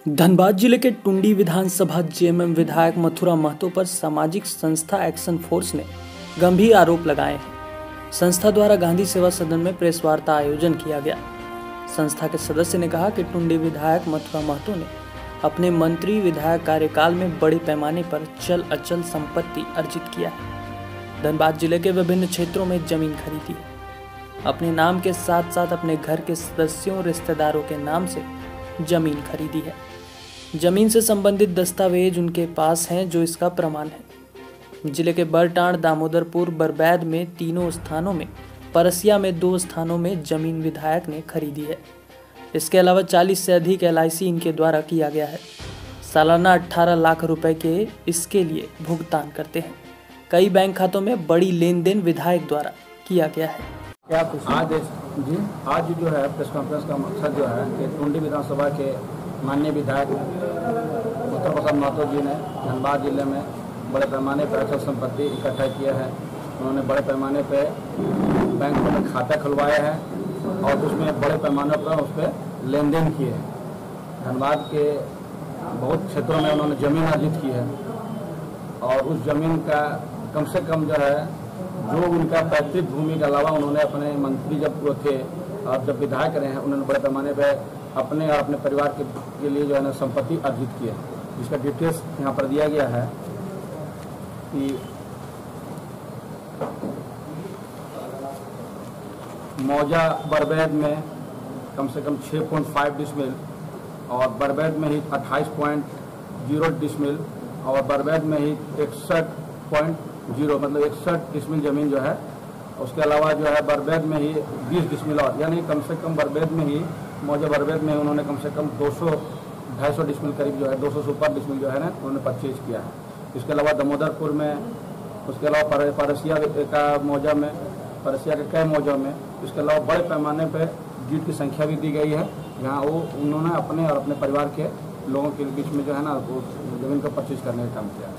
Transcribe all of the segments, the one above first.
धनबाद जिले के टुंडी विधानसभा जेएमएम विधायक मथुरा महतो पर सामाजिक संस्था एक्शन फोर्स ने गंभीर आरोप लगाए हैं। संस्था द्वारा गांधी सेवा सदन में प्रेस वार्ता आयोजन किया गया। संस्था के सदस्य ने कहा कि टुंडी विधायक मथुरा महतो ने अपने मंत्री विधायक कार्यकाल में बड़े पैमाने पर चल अचल संपत्ति अर्जित किया है। धनबाद जिले के विभिन्न क्षेत्रों में जमीन खरीदी है। अपने नाम के साथ साथ अपने घर के सदस्यों रिश्तेदारों के नाम से जमीन खरीदी है। जमीन से संबंधित दस्तावेज उनके पास हैं जो इसका प्रमाण है। जिले के बरटांड, दामोदरपुर, बरबैद में तीनों स्थानों में, परसिया में 2 स्थानों में जमीन विधायक ने खरीदी है। इसके अलावा 40 से अधिक LIC इनके द्वारा किया गया है। सालाना 18 लाख रुपए के इसके लिए भुगतान करते हैं। कई बैंक खातों में बड़ी लेन देन विधायक द्वारा किया गया है। आज जो है प्रेस कॉन्फ्रेंस का मकसद जो है कि टुंडी विधानसभा के माननीय विधायक मथुरा प्रसाद महतो जी ने धनबाद जिले में बड़े पैमाने पर अचल संपत्ति इकट्ठा किया है। उन्होंने बड़े पैमाने पर बैंकों में खाता खुलवाया है और उसमें बड़े पैमाने पर उस पर लेन देन किए हैं। धनबाद के बहुत क्षेत्रों में उन्होंने ज़मीन अर्जित की है और उस ज़मीन का कम से कम जो है जो उनका पैतृक भूमि के अलावा उन्होंने अपने मंत्री जब वो थे और जब विधायक रहे हैं उन्होंने बड़े पैमाने पर अपने और अपने परिवार के लिए जो है ना संपत्ति अर्जित की है, जिसका डिटेल्स यहाँ पर दिया गया है कि मौजा बरबैद में कम से कम 6.5 डिसमिल और बरबैद में ही 28.0 डिसमिल और बरबैद में ही 61.0 मतलब 61 डिसमिल जमीन जो है। उसके अलावा जो है बरबैद में ही 20 डिसमिल और यानी कम से कम बरबैद में ही मौजा बरबैद में उन्होंने कम से कम 200-250 डिसमिल करीब जो है 200 से ऊपर डिसमिल जो है ना उन्होंने परचेज किया है। इसके अलावा दामोदरपुर में, उसके अलावा परसिया का मौजा में, परसिया के कई मौजा में, इसके अलावा बड़े पैमाने पर जीत की संख्या भी दी गई है जहाँ वो उन्होंने अपने और अपने परिवार के लोगों के बीच में जो है ना वो जमीन को परचेज करने का काम किया है।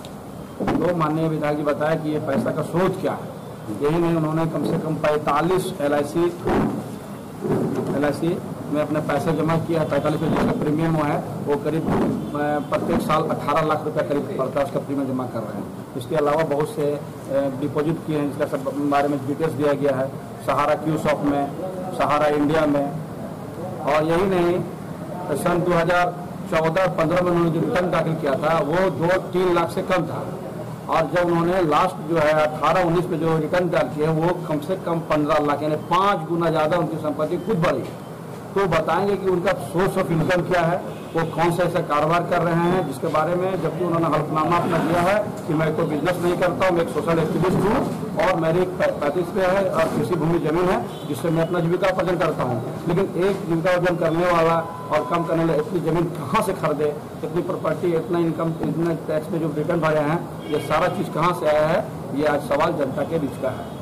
तो माननीय विधायक जी बताया कि ये पैसा का स्रोत क्या है। यही नहीं, उन्होंने कम से कम 45 LIC में अपने पैसे जमा किया है। 45 में जिसका प्रीमियम हुआ है वो करीब प्रत्येक साल 18 लाख रुपए करीब पड़ता है, उसका प्रीमियम जमा कर रहे हैं। इसके अलावा बहुत से डिपॉजिट किए हैं जिसका सब बारे में डिटेल्स दिया गया है। सहारा क्यू शॉप में, सहारा इंडिया में। और यही नहीं, सन 2014-15 में उन्होंने जो रिटर्न दाखिल किया था वो 2-3 लाख से कम था और जब उन्होंने लास्ट जो है 18-19 में जो रिटर्न दाखिल किए वो कम से कम 15 लाख यानी 5 गुना ज़्यादा उनकी संपत्ति खुद बढ़ी। तो बताएंगे कि उनका सोर्स ऑफ इनकम क्या है, वो कौन सा ऐसा कारोबार कर रहे हैं जिसके बारे में, जबकि उन्होंने हल्फनामा अपना दिया है कि मैं कोई बिजनेस नहीं करता हूँ, मैं एक सोशल एक्टिविस्ट हूँ और मेरी 35 पे है और कृषि भूमि जमीन है जिससे मैं अपना जीविका अर्जन करता हूँ। लेकिन एक जीविका अर्जन करने वाला और कम करने वाला इतनी जमीन कहाँ से खरीदे, इतनी प्रॉपर्टी, इतना इनकम, इतने टैक्स पे जो रिटर्न भरे हैं, ये सारा चीज़ कहाँ से आया है, ये आज सवाल जनता के बीच का है।